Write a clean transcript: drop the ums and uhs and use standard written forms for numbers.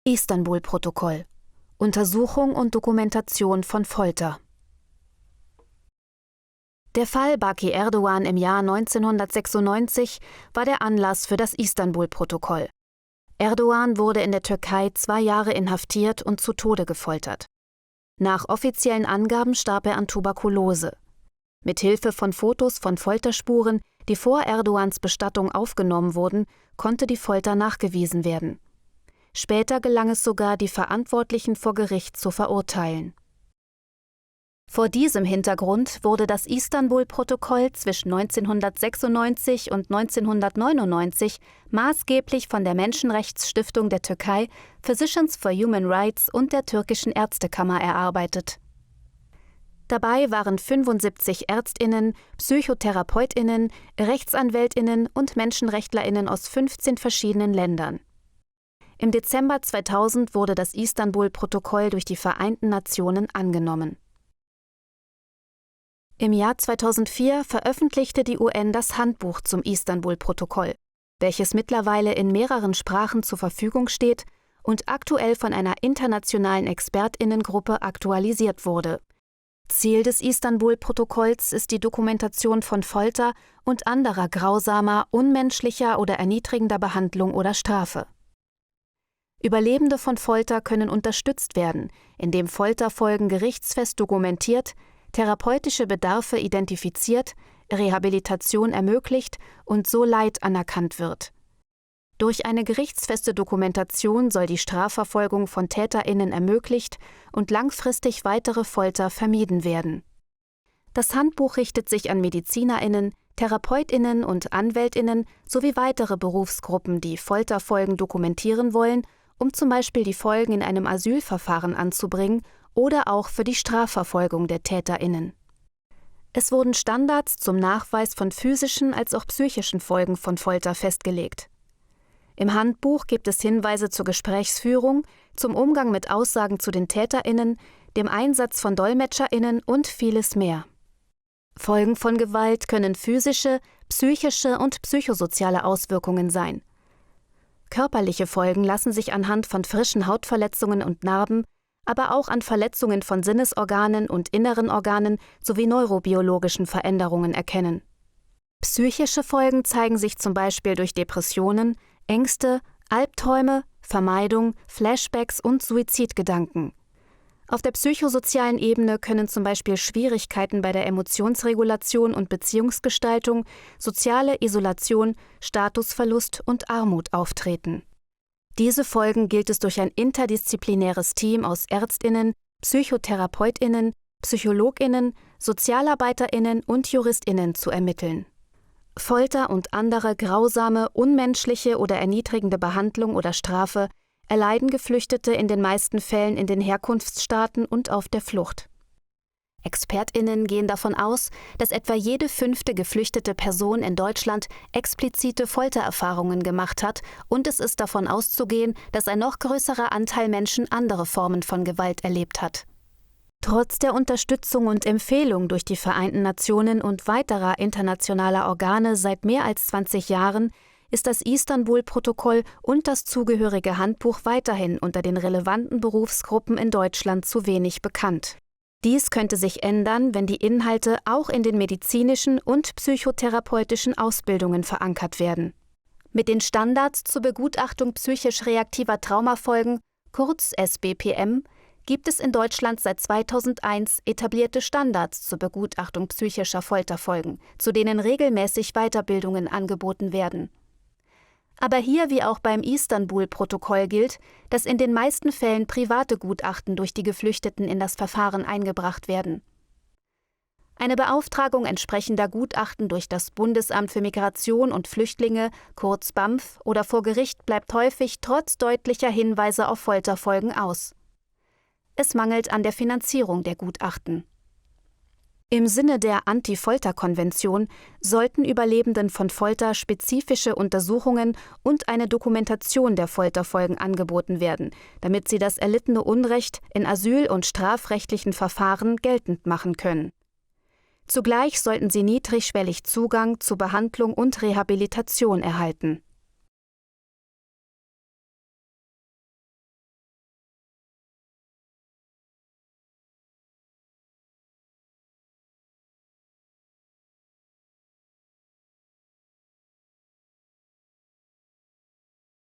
Istanbul-Protokoll. Untersuchung und Dokumentation von Folter. Der Fall Baki Erdoğan im Jahr 1996 war der Anlass für das Istanbul-Protokoll. Erdoğan wurde in der Türkei 2 Jahre inhaftiert und zu Tode gefoltert. Nach offiziellen Angaben starb er an Tuberkulose. Mit Hilfe von Fotos von Folterspuren, die vor Erdoğans Bestattung aufgenommen wurden, konnte die Folter nachgewiesen werden. Später gelang es sogar, die Verantwortlichen vor Gericht zu verurteilen. Vor diesem Hintergrund wurde das Istanbul-Protokoll zwischen 1996 und 1999 maßgeblich von der Menschenrechtsstiftung der Türkei, Physicians for Human Rights und der türkischen Ärztekammer erarbeitet. Dabei waren 75 ÄrztInnen, PsychotherapeutInnen, RechtsanwältInnen und MenschenrechtlerInnen aus 15 verschiedenen Ländern. Im Dezember 2000 wurde das Istanbul-Protokoll durch die Vereinten Nationen angenommen. Im Jahr 2004 veröffentlichte die UN das Handbuch zum Istanbul-Protokoll, welches mittlerweile in mehreren Sprachen zur Verfügung steht und aktuell von einer internationalen ExpertInnengruppe aktualisiert wurde. Ziel des Istanbul-Protokolls ist die Dokumentation von Folter und anderer grausamer, unmenschlicher oder erniedrigender Behandlung oder Strafe. Überlebende von Folter können unterstützt werden, indem Folterfolgen gerichtsfest dokumentiert, therapeutische Bedarfe identifiziert, Rehabilitation ermöglicht und so Leid anerkannt wird. Durch eine gerichtsfeste Dokumentation soll die Strafverfolgung von TäterInnen ermöglicht und langfristig weitere Folter vermieden werden. Das Handbuch richtet sich an MedizinerInnen, TherapeutInnen und AnwältInnen sowie weitere Berufsgruppen, die Folterfolgen dokumentieren wollen, um zum Beispiel die Folgen in einem Asylverfahren anzubringen oder auch für die Strafverfolgung der TäterInnen. Es wurden Standards zum Nachweis von physischen als auch psychischen Folgen von Folter festgelegt. Im Handbuch gibt es Hinweise zur Gesprächsführung, zum Umgang mit Aussagen zu den TäterInnen, dem Einsatz von DolmetscherInnen und vieles mehr. Folgen von Gewalt können physische, psychische und psychosoziale Auswirkungen sein. Körperliche Folgen lassen sich anhand von frischen Hautverletzungen und Narben, aber auch an Verletzungen von Sinnesorganen und inneren Organen sowie neurobiologischen Veränderungen erkennen. Psychische Folgen zeigen sich zum Beispiel durch Depressionen, Ängste, Albträume, Vermeidung, Flashbacks und Suizidgedanken. Auf der psychosozialen Ebene können zum Beispiel Schwierigkeiten bei der Emotionsregulation und Beziehungsgestaltung, soziale Isolation, Statusverlust und Armut auftreten. Diese Folgen gilt es durch ein interdisziplinäres Team aus ÄrztInnen, PsychotherapeutInnen, PsychologInnen, SozialarbeiterInnen und JuristInnen zu ermitteln. Folter und andere grausame, unmenschliche oder erniedrigende Behandlung oder Strafe erleiden Geflüchtete in den meisten Fällen in den Herkunftsstaaten und auf der Flucht. ExpertInnen gehen davon aus, dass etwa jede 5. geflüchtete Person in Deutschland explizite Foltererfahrungen gemacht hat und es ist davon auszugehen, dass ein noch größerer Anteil Menschen andere Formen von Gewalt erlebt hat. Trotz der Unterstützung und Empfehlung durch die Vereinten Nationen und weiterer internationaler Organe seit mehr als 20 Jahren ist das Istanbul-Protokoll und das zugehörige Handbuch weiterhin unter den relevanten Berufsgruppen in Deutschland zu wenig bekannt. Dies könnte sich ändern, wenn die Inhalte auch in den medizinischen und psychotherapeutischen Ausbildungen verankert werden. Mit den Standards zur Begutachtung psychisch reaktiver Traumafolgen, kurz SBPM, gibt es in Deutschland seit 2001 etablierte Standards zur Begutachtung psychischer Folterfolgen, zu denen regelmäßig Weiterbildungen angeboten werden. Aber hier wie auch beim Istanbul-Protokoll gilt, dass in den meisten Fällen private Gutachten durch die Geflüchteten in das Verfahren eingebracht werden. Eine Beauftragung entsprechender Gutachten durch das Bundesamt für Migration und Flüchtlinge, kurz BAMF, oder vor Gericht bleibt häufig trotz deutlicher Hinweise auf Folterfolgen aus. Es mangelt an der Finanzierung der Gutachten. Im Sinne der Anti-Folter-Konvention sollten Überlebenden von Folter spezifische Untersuchungen und eine Dokumentation der Folterfolgen angeboten werden, damit sie das erlittene Unrecht in asyl- und strafrechtlichen Verfahren geltend machen können. Zugleich sollten sie niedrigschwellig Zugang zu Behandlung und Rehabilitation erhalten.